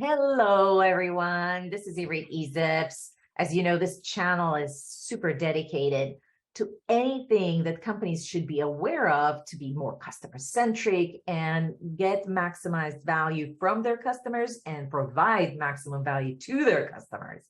Hello, everyone. This is Irit Ezips. As you know, this channel is super dedicated to anything that companies should be aware of to be more customer-centric and get maximized value from their customers and provide maximum value to their customers.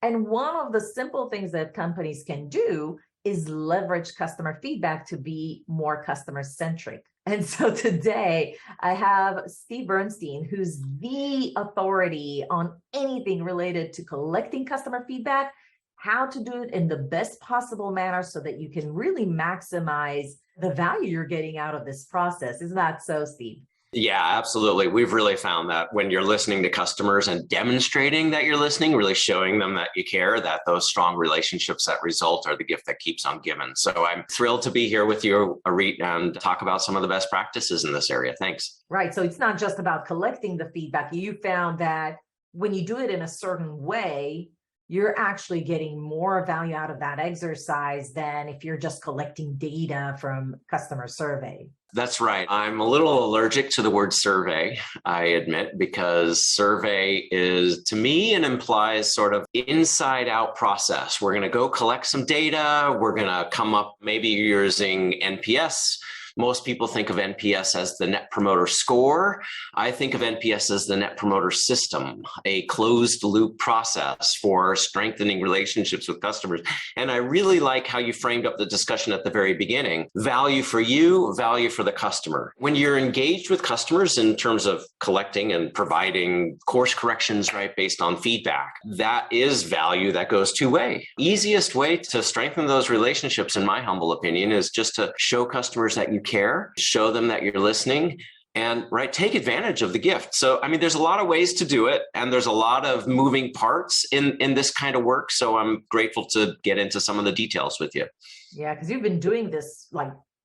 And one of the simple things that companies can do is leverage customer feedback to be more customer-centric. And so today I have Steve Bernstein, who's the authority on anything related to collecting customer feedback, how to do it in the best possible manner so that you can really maximize the value you're getting out of this process. Isn't that so, Steve? Yeah, absolutely. We've really found that when you're listening to customers and demonstrating that you're listening, really showing them that you care, that those strong relationships that result are the gift that keeps on giving. So I'm thrilled to be here with you, Irit, and talk about some of the best practices in this area. Thanks. Right. So it's not just about collecting the feedback. You found that when you do it in a certain way, you're actually getting more value out of that exercise than if you're just collecting data from customer survey. That's right. I'm a little allergic to the word survey, I admit, because survey is, to me, it implies sort of inside out process. We're going to go collect some data. We're going to come up, maybe you're using NPS. Most people think of NPS as the Net Promoter Score. I think of NPS as the Net Promoter System, a closed loop process for strengthening relationships with customers. And I really like how you framed up the discussion at the very beginning. Value for you, value for the customer. When you're engaged with customers in terms of collecting and providing course corrections, right, based on feedback, that is value that goes two-way. Easiest way to strengthen those relationships, in my humble opinion, is just to show customers that you care, show them that you're listening, and take advantage of the gift. So, I mean, there's a lot of ways to do it, and there's a lot of moving parts in this kind of work. So I'm grateful to get into some of the details with you. Yeah, because you've been doing this,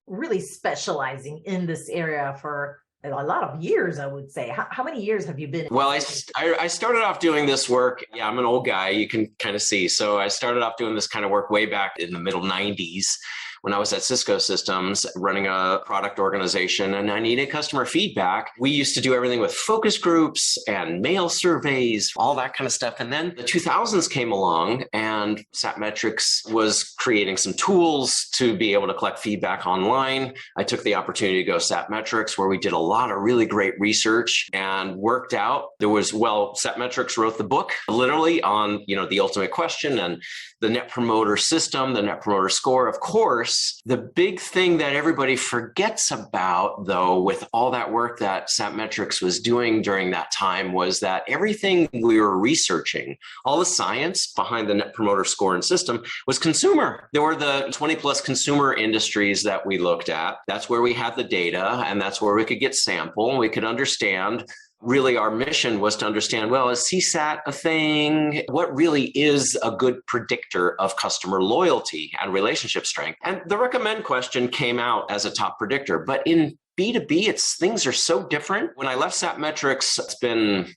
really specializing in this area for a lot of years, I would say. How many years have you been? Well, I started off doing this work. Yeah, I'm an old guy, you can kind of see. So I started off doing this kind of work way back in the middle 90s. When I was at Cisco Systems running a product organization and I needed customer feedback, we used to do everything with focus groups and mail surveys, all that kind of stuff. And then the 2000s came along and Satmetrics was creating some tools to be able to collect feedback online. I took the opportunity to go Satmetrics, where we did a lot of really great research and worked out. Satmetrics wrote the book literally on, the ultimate question and the Net Promoter System, the Net Promoter Score, of course. The big thing that everybody forgets about, though, with all that work that Satmetrics was doing during that time, was that everything we were researching, all the science behind the Net Promoter Score and system, was consumer. There were the 20 plus consumer industries that we looked at. That's where we had the data, and that's where we could get sample, and we could understand. Really, our mission was to understand, is CSAT a thing? What really is a good predictor of customer loyalty and relationship strength? And the recommend question came out as a top predictor. But in B2B, things are so different. When I left Satmetrics, it's been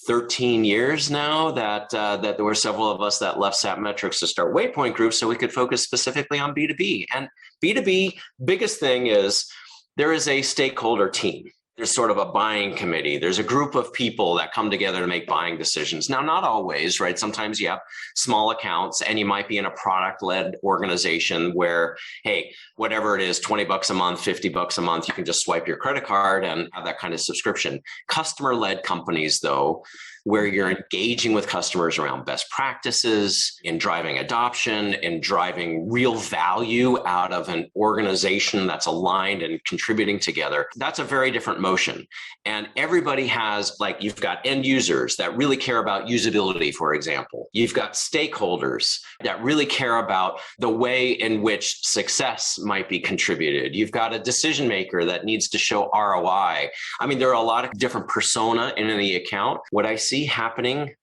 13 years now that there were several of us that left Satmetrics to start Waypoint Group so we could focus specifically on B2B. And B2B, biggest thing is there is a stakeholder team. There's sort of a buying committee. There's a group of people that come together to make buying decisions. Now, not always, right? Sometimes you have small accounts and you might be in a product-led organization where, hey, whatever it is, $20 a month, $50 a month, you can just swipe your credit card and have that kind of subscription. Customer-led companies, though, where you're engaging with customers around best practices, in driving adoption, in driving real value out of an organization that's aligned and contributing together. That's a very different motion. And everybody has, you've got end users that really care about usability, for example. You've got stakeholders that really care about the way in which success might be contributed. You've got a decision maker that needs to show ROI. I mean, there are a lot of different persona in any account. What I see happening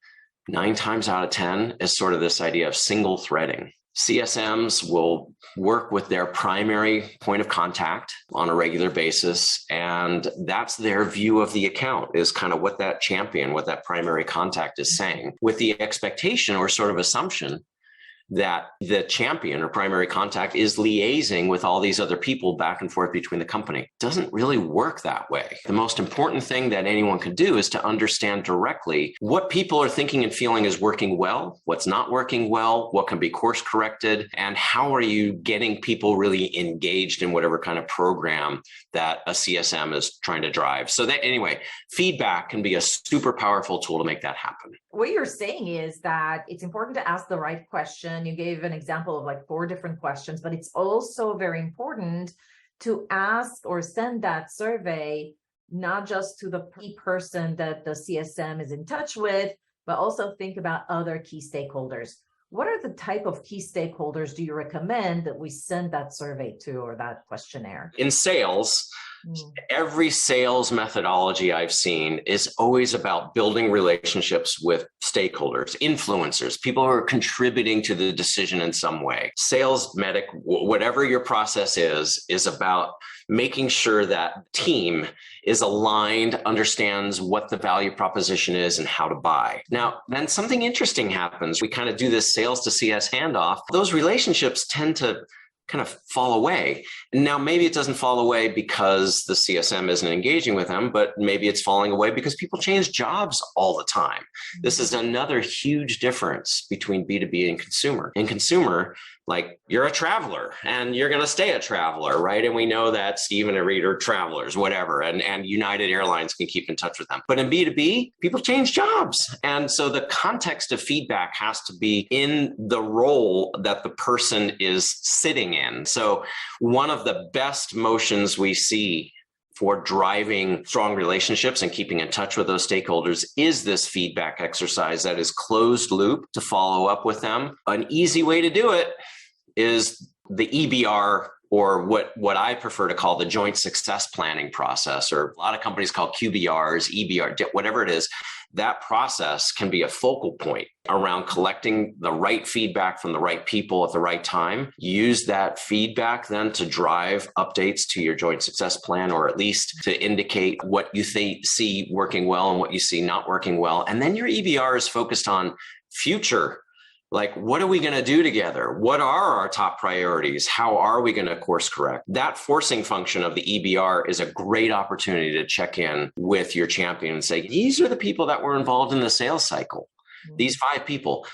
9 times out of 10 is sort of this idea of single threading. CSMs will work with their primary point of contact on a regular basis, and that's their view of the account, is kind of what that champion, what that primary contact is saying, with the expectation or sort of assumption that the champion or primary contact is liaising with all these other people back and forth between the company. It doesn't really work that way. The most important thing that anyone can do is to understand directly what people are thinking and feeling is working well, what's not working well, what can be course corrected, and how are you getting people really engaged in whatever kind of program that a CSM is trying to drive. So that anyway, feedback can be a super powerful tool to make that happen. What you're saying is that it's important to ask the right question. You gave an example of like 4 different questions, but it's also very important to ask or send that survey, not just to the key person that the CSM is in touch with, but also think about other key stakeholders. What are the type of key stakeholders do you recommend that we send that survey to or that questionnaire? In sales, every sales methodology I've seen is always about building relationships with stakeholders, influencers, people who are contributing to the decision in some way. Sales, medic, whatever your process is about making sure that team is aligned, understands what the value proposition is and how to buy. Now, then something interesting happens. We kind of do this sales to CS handoff. Those relationships tend to kind of fall away. And now maybe it doesn't fall away because the CSM isn't engaging with them, but maybe it's falling away because people change jobs all the time. This is another huge difference between B2B and consumer. In consumer, like you're a traveler and you're going to stay a traveler, right? And we know that Steve and Reed are travelers, whatever, and United Airlines can keep in touch with them. But in B2B, people change jobs. And so the context of feedback has to be in the role that the person is sitting in. So one of the best motions we see for driving strong relationships and keeping in touch with those stakeholders is this feedback exercise that is closed loop to follow up with them. An easy way to do it is the EBR, or what I prefer to call the joint success planning process, or a lot of companies call QBRs, EBR, whatever it is. That process can be a focal point around collecting the right feedback from the right people at the right time. Use that feedback then to drive updates to your joint success plan, or at least to indicate what you see working well and what you see not working well. And then your EBR is focused on future. Like, what are we going to do together? What are our top priorities? How are we going to course correct? That forcing function of the EBR is a great opportunity to check in with your champion and say, these are the people that were involved in the sales cycle. These 5 people,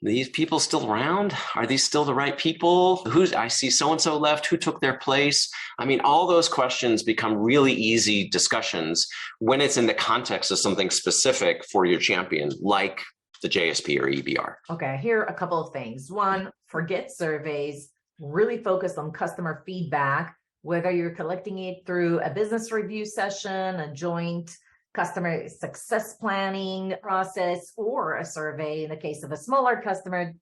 these people still around? Are these still the right people? I see so-and-so left, who took their place? I mean, all those questions become really easy discussions when it's in the context of something specific for your champion, like the JSP or EBR. Okay, here are a couple of things. One, forget surveys, really focus on customer feedback, whether you're collecting it through a business review session, a joint customer success planning process, or a survey. In the case of a smaller customer,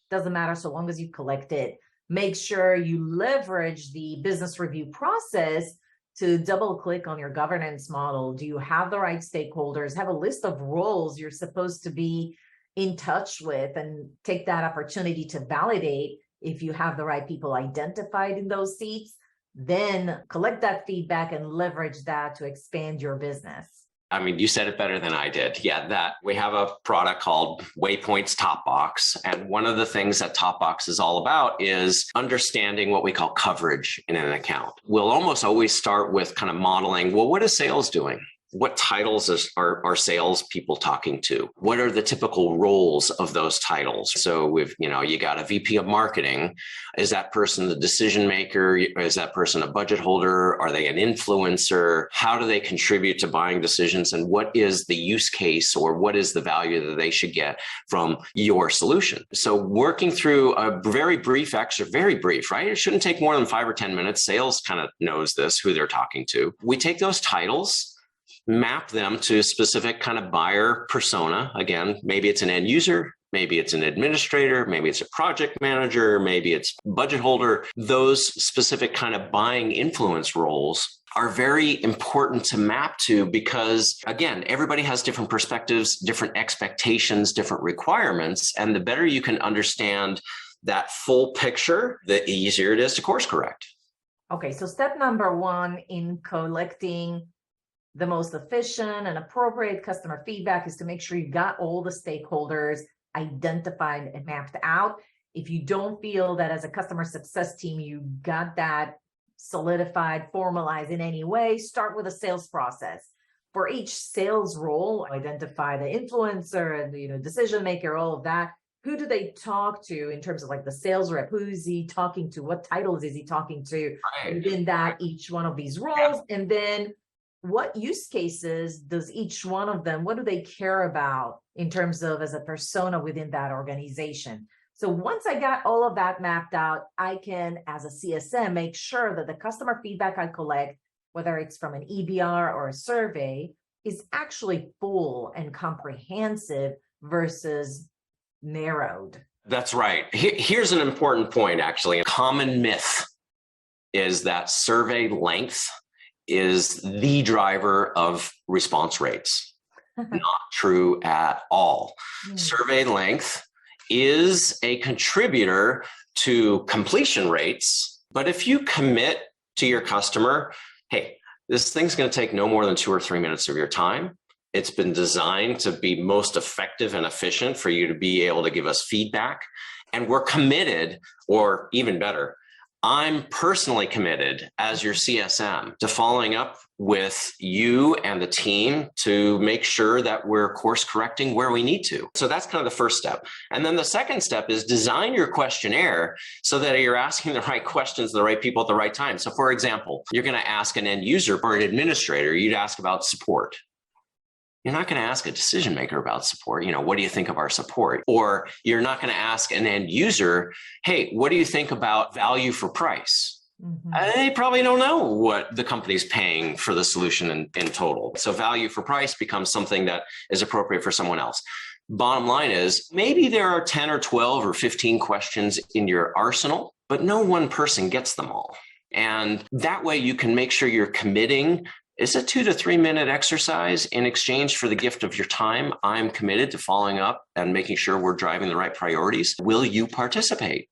doesn't matter so long as you collect it. Make sure you leverage the business review process to double click on your governance model. Do you have the right stakeholders? Have a list of roles you're supposed to be in touch with, and take that opportunity to validate if you have the right people identified in those seats. Then collect that feedback and leverage that to expand your business. I mean, you said it better than I did. Yeah, that we have a product called Waypoint's Top Box. And one of the things that Top Box is all about is understanding what we call coverage in an account. We'll almost always start with kind of modeling, well, what is sales doing? What titles are sales people talking to? What are the typical roles of those titles? So you got a VP of marketing. Is that person the decision maker? Is that person a budget holder? Are they an influencer? How do they contribute to buying decisions? And what is the use case, or what is the value that they should get from your solution? So working through a very brief excerpt, very brief, right? It shouldn't take more than 5 or 10 minutes. Sales kind of knows this, who they're talking to. We take those titles, map them to a specific kind of buyer persona. Again, maybe it's an end user, maybe it's an administrator, maybe it's a project manager, maybe it's budget holder. Those specific kind of buying influence roles are very important to map to, because again, everybody has different perspectives, different expectations, different requirements. And the better you can understand that full picture, the easier it is to course correct. Okay, so step number 1 in collecting the most efficient and appropriate customer feedback is to make sure you got all the stakeholders identified and mapped out. If you don't feel that as a customer success team, you got that solidified, formalized in any way, start with a sales process. For each sales role, identify the influencer and decision maker, all of that. Who do they talk to in terms of like the sales rep? Who is he talking to? What titles is he talking to within that each one of these roles? And then what use cases does each one of them, what do they care about in terms of as a persona within that organization? So once I got all of that mapped out, I can, as a CSM, make sure that the customer feedback I collect, whether it's from an EBR or a survey, is actually full and comprehensive versus narrowed. That's right. Here's an important point, actually. A common myth is that survey length is the driver of response rates. Not true at all. Survey length is a contributor to completion rates, but if you commit to your customer, hey, this thing's going to take no more than 2 or 3 minutes of your time. It's been designed to be most effective and efficient for you to be able to give us feedback. And we're committed, or even better, I'm personally committed as your CSM to following up with you and the team to make sure that we're course correcting where we need to. So that's kind of the first step. And then the second step is design your questionnaire so that you're asking the right questions to the right people at the right time. So for example, you're going to ask an end user or an administrator, you'd ask about support. You're not going to ask a decision maker about support. What do you think of our support? Or you're not going to ask an end user, hey, what do you think about value for price? They probably don't know what the company's paying for the solution in total. So value for price becomes something that is appropriate for someone else. Bottom line is maybe there are 10 or 12 or 15 questions in your arsenal, but no one person gets them all. And that way you can make sure you're committing. It's a 2 to 3 minute exercise. In exchange for the gift of your time, I'm committed to following up and making sure we're driving the right priorities. Will you participate?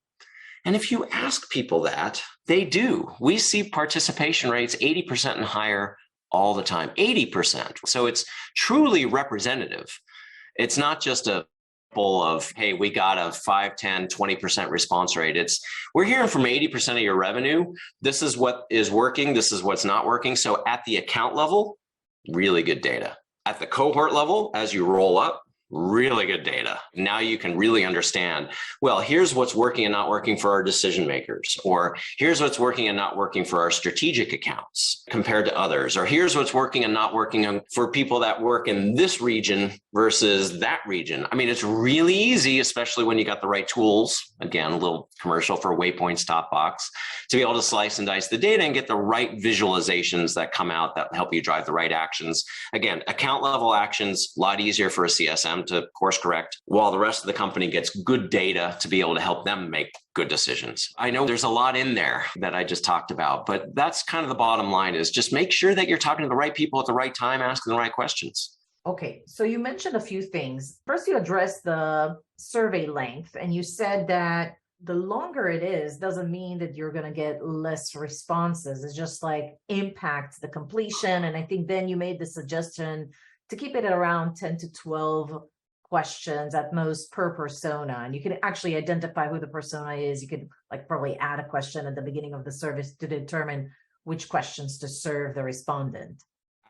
And if you ask people that, they do. We see participation rates 80% and higher all the time, 80%. So it's truly representative. It's not just a full of, hey, we got a 5, 10, 20% response rate. We're hearing from 80% of your revenue. This is what is working. This is what's not working. So at the account level, really good data. At the cohort level, as you roll up, really good data. Now you can really understand, well, here's what's working and not working for our decision makers, or here's what's working and not working for our strategic accounts compared to others, or here's what's working and not working for people that work in this region versus that region. I mean, it's really easy, especially when you got the right tools. Again, a little commercial for Waypoint's top box, to be able to slice and dice the data and get the right visualizations that come out that help you drive the right actions. Again, account level actions, a lot easier for a CSM to course correct, while the rest of the company gets good data to be able to help them make good decisions. I know there's a lot in there that I just talked about, but that's kind of the bottom line, is just make sure that you're talking to the right people at the right time, asking the right questions. Okay, so you mentioned a few things. First, you addressed the survey length, and you said that the longer it is doesn't mean that you're going to get less responses. It's just like impacts the completion. And I think then you made the suggestion to keep it at around 10 to 12 questions at most per persona. And you can actually identify who the persona is. You could probably add a question at the beginning of the service to determine which questions to serve the respondent.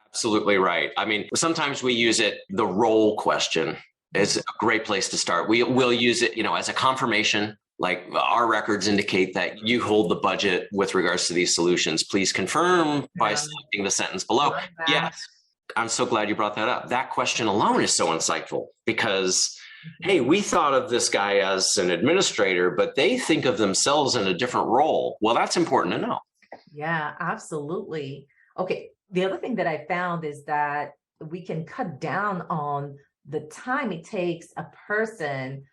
Absolutely right. I mean, sometimes we use it, the role question is a great place to start. We'll use it, as a confirmation. Like, our records indicate that you hold the budget with regards to these solutions. Please confirm by selecting the sentence below. Yes. I'm so glad you brought that up. That question alone is so insightful because, hey, we thought of this guy as an administrator, but they think of themselves in a different role. Well, that's important to know. Yeah, absolutely. Okay. The other thing that I found is that we can cut down on the time it takes a person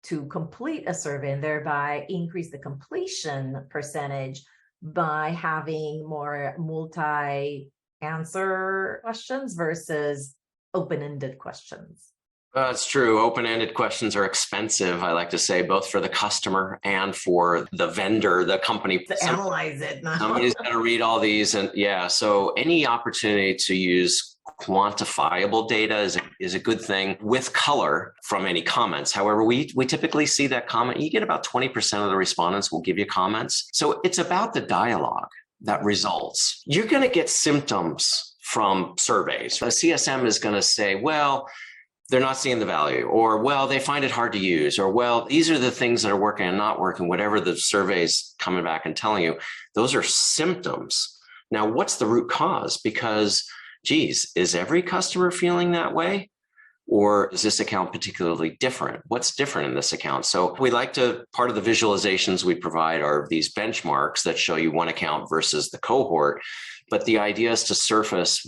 to complete a survey and thereby increase the completion percentage by having more multi-answer questions versus open-ended questions. It's true. Open-ended questions are expensive, I like to say, both for the customer and for the vendor, the company. To analyze it. Somebody's got to read all these. And so any opportunity to use quantifiable data is a good thing with color from any comments. However, we typically see that comment. You get about 20% of the respondents will give you comments. So it's about the dialogue that results. You're going to get symptoms from surveys. A CSM is going to say, well, they're not seeing the value, or, well, they find it hard to use, or, well, these are the things that are working and not working, whatever the survey's coming back and telling you. Those are symptoms. Now, what's the root cause? Because, geez, is every customer feeling that way? Or is this account particularly different? What's different in this account? So part of the visualizations we provide are these benchmarks that show you one account versus the cohort. But the idea is to surface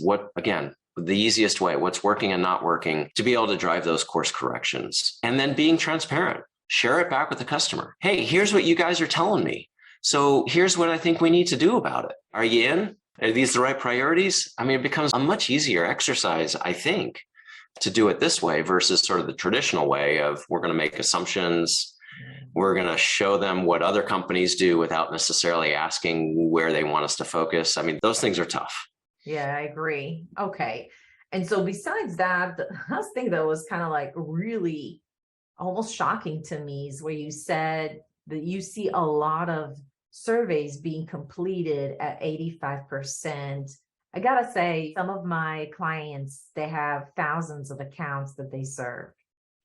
the easiest way, what's working and not working, to be able to drive those course corrections. And then being transparent, share it back with the customer. Hey, here's what you guys are telling me. So here's what I think we need to do about it. Are you in? Are these the right priorities? I mean, it becomes a much easier exercise, I think, to do it this way versus sort of the traditional way of we're going to make assumptions. We're going to show them what other companies do without necessarily asking where they want us to focus. I mean, those things are tough. Yeah, I agree. Okay. And so besides that, the last thing that was kind of like really almost shocking to me is where you said that you see a lot of surveys being completed at 85%. I gotta say, some of my clients, they have thousands of accounts that they serve.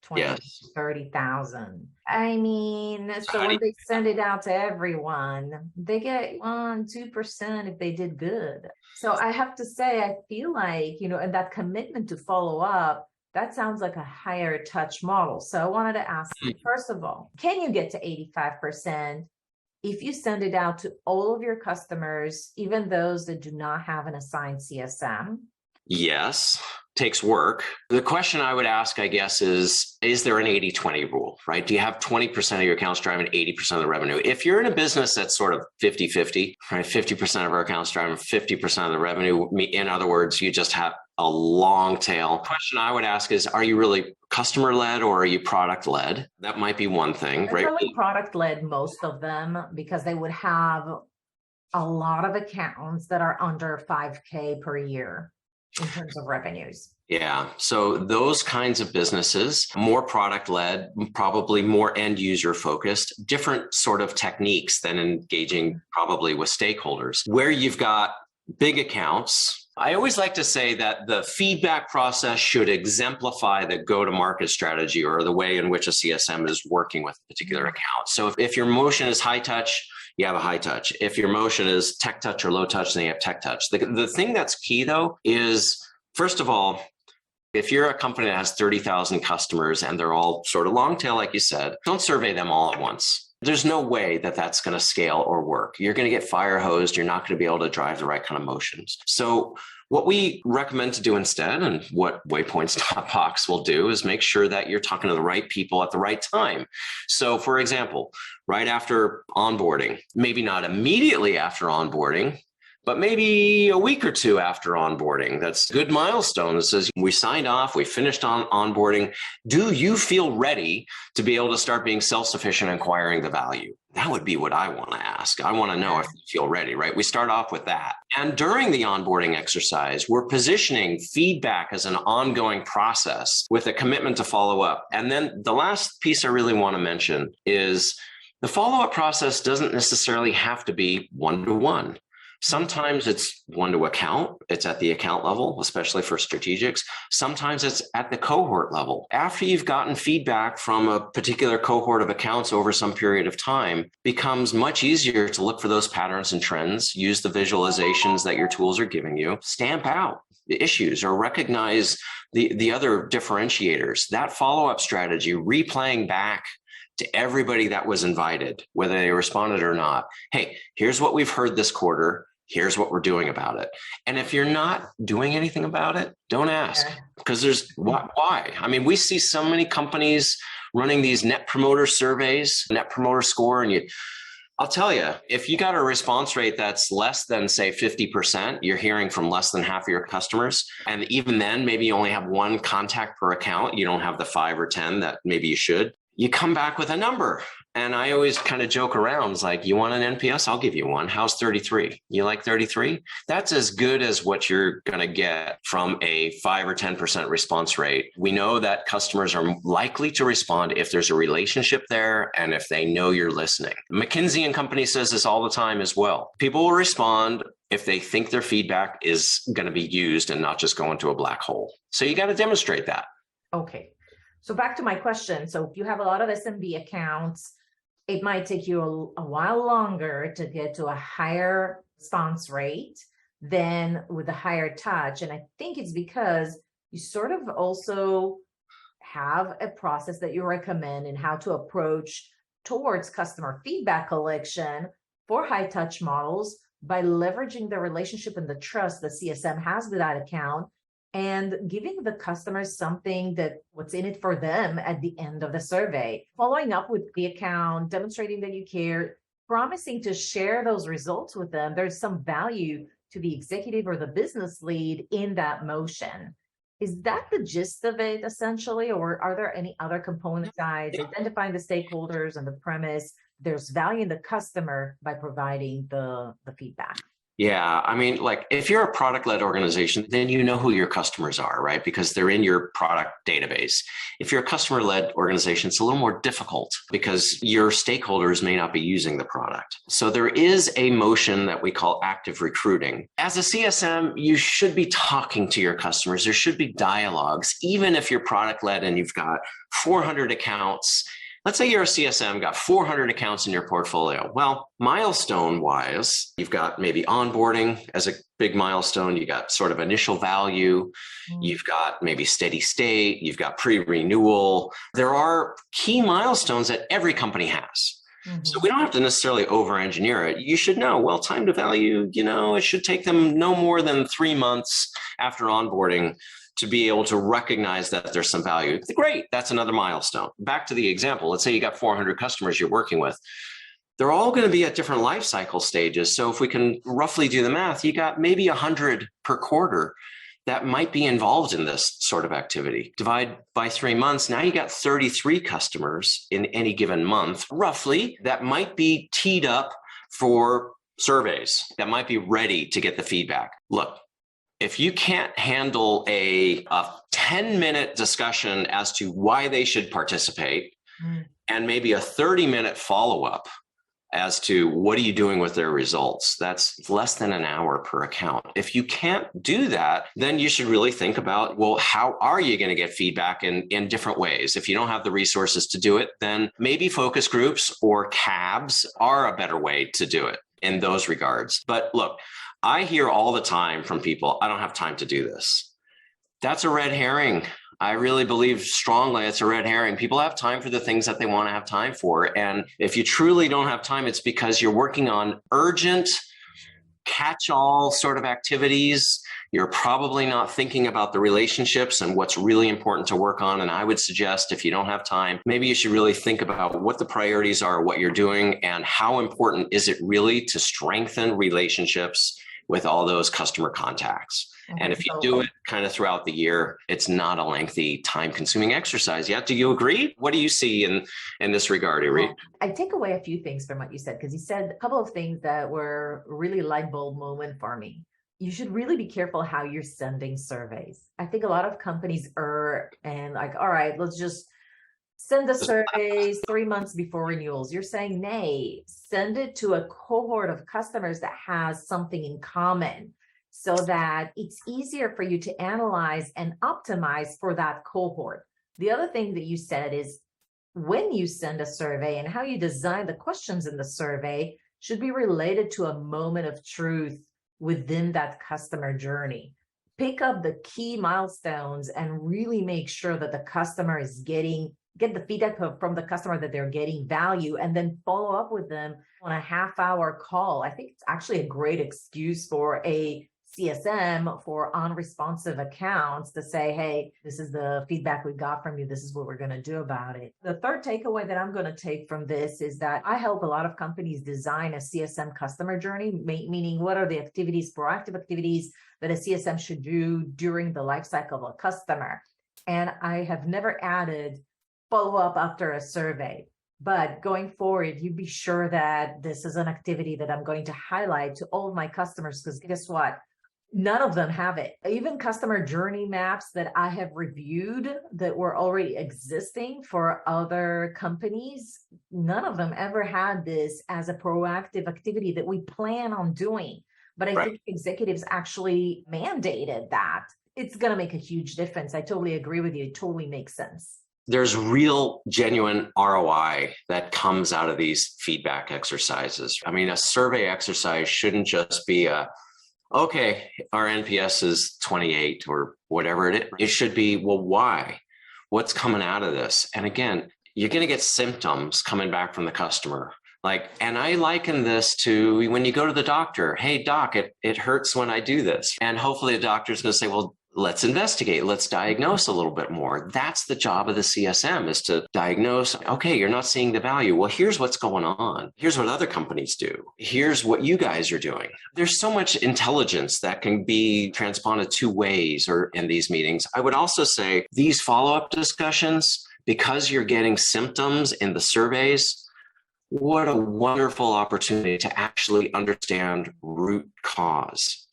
20, Yes. 30,000. I mean, so when they send it out to everyone, they get 1-2% if they did good. So I have to say, I feel like, and that commitment to follow up, that sounds like a higher touch model. So I wanted to ask you, first of all, can you get to 85% if you send it out to all of your customers, even those that do not have an assigned CSM? Yes, takes work. The question I would ask, I guess, is there an 80-20 rule, right? Do you have 20% of your accounts driving 80% of the revenue? If you're in a business that's sort of 50-50, right? 50% of our accounts driving 50% of the revenue. In other words, you just have a long tail. The question I would ask is, are you really customer-led or are you product-led? That might be one thing, They're right? probably product-led, most of them, because they would have a lot of accounts that are under 5K per year in terms of revenues. Yeah. So those kinds of businesses, more product-led, probably more end user focused, different sort of techniques than engaging probably with stakeholders. Where you've got big accounts, I always like to say that the feedback process should exemplify the go-to-market strategy or the way in which a CSM is working with a particular account. So if your motion is high touch, you have a high touch. If your motion is tech touch or low touch, then you have tech touch. The thing that's key, though, is, first of all, if you're a company that has 30,000 customers and they're all sort of long tail, like you said, don't survey them all at once. There's no way that that's going to scale or work. You're going to get fire hosed. You're not going to be able to drive the right kind of motions. So what we recommend to do instead, and what Waypoint's top box will do, is make sure that you're talking to the right people at the right time. So for example, right after onboarding, maybe not immediately after onboarding, but maybe a week or two after onboarding. That's a good milestone that says we signed off, we finished on onboarding. Do you feel ready to be able to start being self-sufficient and acquiring the value? That would be what I want to ask. I want to know if you feel ready, right? We start off with that. And during the onboarding exercise, we're positioning feedback as an ongoing process with a commitment to follow up. And then the last piece I really want to mention is the follow-up process doesn't necessarily have to be one-to-one. Sometimes it's one to account. It's at the account level, especially for strategics. Sometimes it's at the cohort level. After you've gotten feedback from a particular cohort of accounts over some period of time, becomes much easier to look for those patterns and trends, use the visualizations that your tools are giving you, stamp out the issues or recognize the other differentiators. That follow-up strategy, replaying back to everybody that was invited, whether they responded or not. Hey, here's what we've heard this quarter. Here's what we're doing about it. And if you're not doing anything about it, don't ask, because there's why? I mean, we see so many companies running these net promoter surveys, net promoter score, and I'll tell you, if you got a response rate that's less than, say, 50%, you're hearing from less than half of your customers. And even then, maybe you only have one contact per account. You don't have the 5 or 10 that maybe you should. You come back with a number And I always kind of joke around. It's like, you want an NPS? I'll give you one. How's 33? You like 33? That's as good as what you're going to get from a 5 or 10% response rate. We know that customers are likely to respond if there's a relationship there and if they know you're listening. McKinsey and Company says this all the time as well. People will respond if they think their feedback is going to be used and not just go into a black hole. So you got to demonstrate that. Okay. So back to my question. So if you have a lot of SMB accounts, it might take you a while longer to get to a higher response rate than with a higher touch. And I think it's because you sort of also have a process that you recommend in how to approach towards customer feedback collection for high touch models by leveraging the relationship and the trust the CSM has with that account and giving the customers something that what's in it for them at the end of the survey, following up with the account, demonstrating that you care, promising to share those results with them. There's some value to the executive or the business lead in that motion. Is that the gist of it essentially, or are there any other components besides identifying the stakeholders and the premise? There's value in the customer by providing the feedback. Yeah, I mean, like if you're a product-led organization, then you know who your customers are, right? Because they're in your product database. If you're a customer-led organization, it's a little more difficult because your stakeholders may not be using the product. So there is a motion that we call active recruiting. As a CSM, you should be talking to your customers. There should be dialogues, even if you're product-led and you've got 400 accounts. Let's say you're a CSM, got 400 accounts in your portfolio. Well, milestone wise, you've got maybe onboarding as a big milestone. You got sort of initial value. You've got maybe steady state. You've got pre-renewal. There are key milestones that every company has. So we don't have to necessarily over-engineer it. You should know, well, time to value, it should take them no more than 3 months after onboarding to be able to recognize that there's some value. Great, that's another milestone. Back to the example, let's say you got 400 customers you're working with. They're all going to be at different life cycle stages. So if we can roughly do the math, you got maybe 100 per quarter that might be involved in this sort of activity. Divide by 3 months, now you got 33 customers in any given month, roughly, that might be teed up for surveys, that might be ready to get the feedback. Look, if you can't handle a 10-minute discussion as to why they should participate and maybe a 30-minute follow-up as to what are you doing with their results, that's less than an hour per account. If you can't do that, then you should really think about, well, how are you going to get feedback in different ways? If you don't have the resources to do it, then maybe focus groups or cabs are a better way to do it in those regards. But look, I hear all the time from people, I don't have time to do this. That's a red herring. I really believe strongly it's a red herring. People have time for the things that they want to have time for. And if you truly don't have time, it's because you're working on urgent, catch-all sort of activities. You're probably not thinking about the relationships and what's really important to work on. And I would suggest if you don't have time, maybe you should really think about what the priorities are, what you're doing, and how important is it really to strengthen relationships with all those customer contacts. And if you do it kind of throughout the year, it's not a lengthy, time-consuming exercise yet. Do you agree? What do you see in this regard, Irit? I take away a few things from what you said, because you said a couple of things that were really light bulb moment for me. You should really be careful how you're sending surveys. I think a lot of companies err and like, all right, let's just send the surveys 3 months before renewals. You're saying, nay, send it to a cohort of customers that has something in common so that it's easier for you to analyze and optimize for that cohort. The other thing that you said is when you send a survey and how you design the questions in the survey should be related to a moment of truth within that customer journey. Pick up the key milestones and really make sure that the customer is get the feedback from the customer that they're getting value, and then follow up with them on a half-hour call. I think it's actually a great excuse for a CSM for unresponsive accounts to say, hey, this is the feedback we got from you. This is what we're going to do about it. The third takeaway that I'm going to take from this is that I help a lot of companies design a CSM customer journey, meaning what are the activities, proactive activities that a CSM should do during the life cycle of a customer. And I have never added follow up after a survey. But going forward, you be sure that this is an activity that I'm going to highlight to all of my customers, because guess what? None of them have it. Even customer journey maps that I have reviewed that were already existing for other companies, none of them ever had this as a proactive activity that we plan on doing. But I think executives actually mandated that. It's going to make a huge difference. I totally agree with you. It totally makes sense. There's real, genuine ROI that comes out of these feedback exercises. I mean, a survey exercise shouldn't just be okay, our NPS is 28 or whatever it is. It should be, well, why? What's coming out of this? And again, you're going to get symptoms coming back from the customer. And I liken this to when you go to the doctor. Hey, doc, it hurts when I do this. And hopefully the doctor's going to say, well, let's investigate. Let's diagnose a little bit more. That's the job of the CSM, is to diagnose. Okay, you're not seeing the value. Well, here's what's going on. Here's what other companies do. Here's what you guys are doing. There's so much intelligence that can be transponded two ways or in these meetings. I would also say these follow-up discussions, because you're getting symptoms in the surveys, what a wonderful opportunity to actually understand root cause.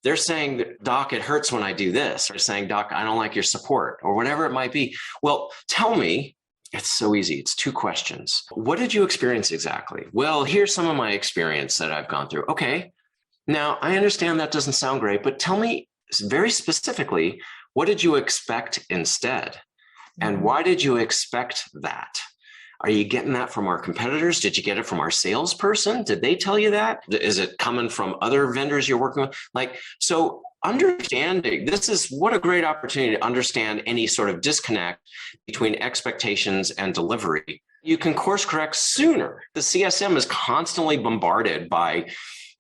They're saying, doc, it hurts when I do this. They're saying, doc, I don't like your support, or whatever it might be. Well, tell me. It's so easy. It's two questions. What did you experience exactly? Well, here's some of my experience that I've gone through. Okay. Now, I understand that doesn't sound great, but tell me very specifically, what did you expect instead? And why did you expect that? Are you getting that from our competitors? Did you get it from our salesperson? Did they tell you that? Is it coming from other vendors you're working with? So understanding, this is what a great opportunity to understand any sort of disconnect between expectations and delivery. You can course correct sooner. The CSM is constantly bombarded by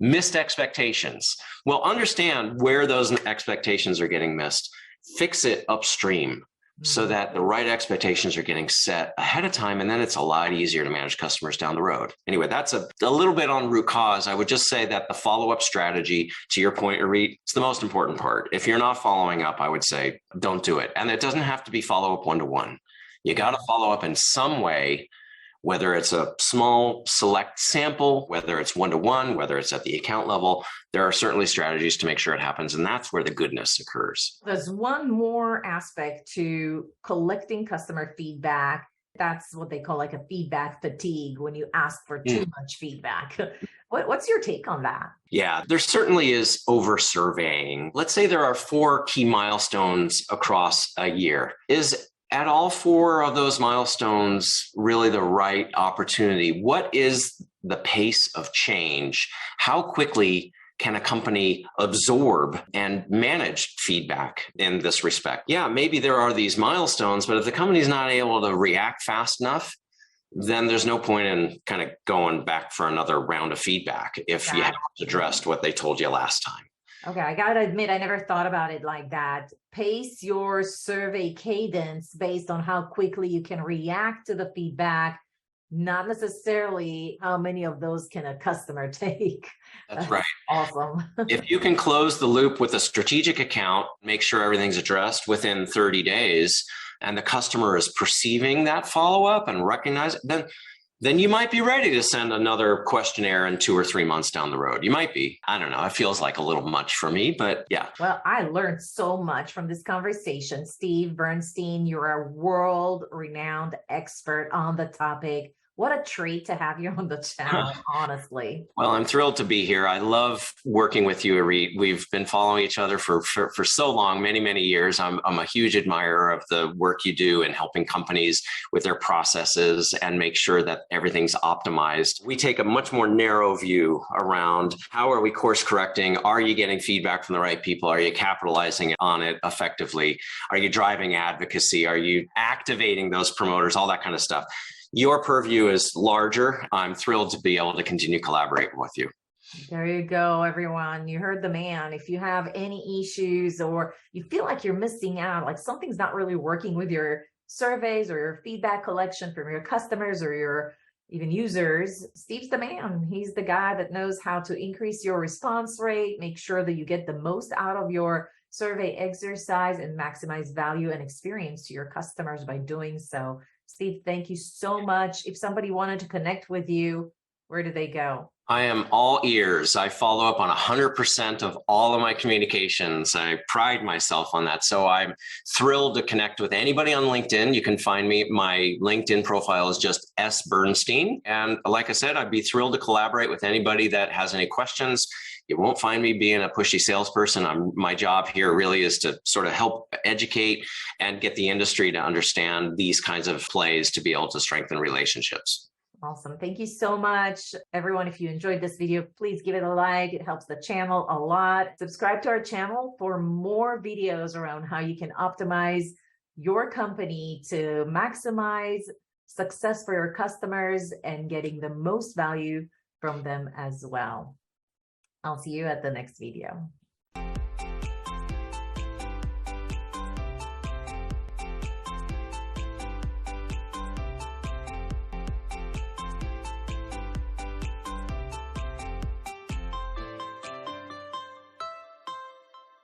missed expectations. Well, understand where those expectations are getting missed. Fix it upstream, so that the right expectations are getting set ahead of time. And then it's a lot easier to manage customers down the road. Anyway, that's a little bit on root cause. I would just say that the follow-up strategy, to your point, Irit, it's the most important part. If you're not following up, I would say don't do it. And it doesn't have to be follow-up one-to-one. You got to follow up in some way, whether it's a small select sample, whether it's one-to-one, whether it's at the account level. There are certainly strategies to make sure it happens. And that's where the goodness occurs. There's one more aspect to collecting customer feedback. That's what they call a feedback fatigue, when you ask for too much feedback. What's your take on that? Yeah, there certainly is over surveying. Let's say there are 4 key milestones across a year. Is at all 4 of those milestones really the right opportunity? What is the pace of change? How quickly can a company absorb and manage feedback in this respect? Yeah, maybe there are these milestones, but if the company's not able to react fast enough, then there's no point in kind of going back for another round of feedback if you haven't addressed what they told you last time. Okay, I got to admit, I never thought about it like that. Pace your survey cadence based on how quickly you can react to the feedback, not necessarily how many of those can a customer take. That's right. Awesome. If you can close the loop with a strategic account, make sure everything's addressed within 30 days, and the customer is perceiving that follow-up and recognize it, then you might be ready to send another questionnaire in 2 or 3 months down the road. You might be. I don't know. It feels like a little much for me, but yeah. Well, I learned so much from this conversation. Steve Bernstein, you're a world-renowned expert on the topic. What a treat to have you on the channel, honestly. Well, I'm thrilled to be here. I love working with you, Irit. We've been following each other for so long, many, many years. I'm a huge admirer of the work you do in helping companies with their processes and make sure that everything's optimized. We take a much more narrow view around how are we course correcting? Are you getting feedback from the right people? Are you capitalizing on it effectively? Are you driving advocacy? Are you activating those promoters? All that kind of stuff. Your purview is larger. I'm thrilled to be able to continue collaborating with you. There you go, everyone. You heard the man. If you have any issues or you feel like you're missing out, like something's not really working with your surveys or your feedback collection from your customers or your even users, Steve's the man. He's the guy that knows how to increase your response rate, make sure that you get the most out of your survey exercise and maximize value and experience to your customers by doing so. Steve, thank you so much. If somebody wanted to connect with you, where do they go? I am all ears. I follow up on 100% of all of my communications. I pride myself on that. So I'm thrilled to connect with anybody on LinkedIn. You can find me. My LinkedIn profile is just S Bernstein. And like I said, I'd be thrilled to collaborate with anybody that has any questions. You won't find me being a pushy salesperson. My job here really is to sort of help educate and get the industry to understand these kinds of plays to be able to strengthen relationships. Awesome. Thank you so much. Everyone, if you enjoyed this video, please give it a like. It helps the channel a lot. Subscribe to our channel for more videos around how you can optimize your company to maximize success for your customers and getting the most value from them as well. I'll see you at the next video.